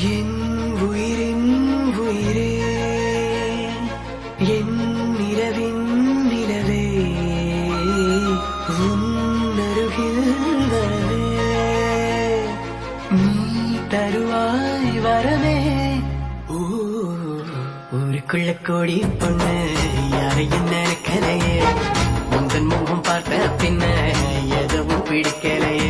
என் உயிரின் உயிரே, என் நிலவின் நிலவே, உன்னருகில் வரவே நீ தருவாய் வரவே. ஊருக்குள்ள கோடி பொண்ணு யாரையும் நினைக்கலையே, உந்தன் முகம் பார்த்த பின்ன எதுவும் பிடிக்கலையே.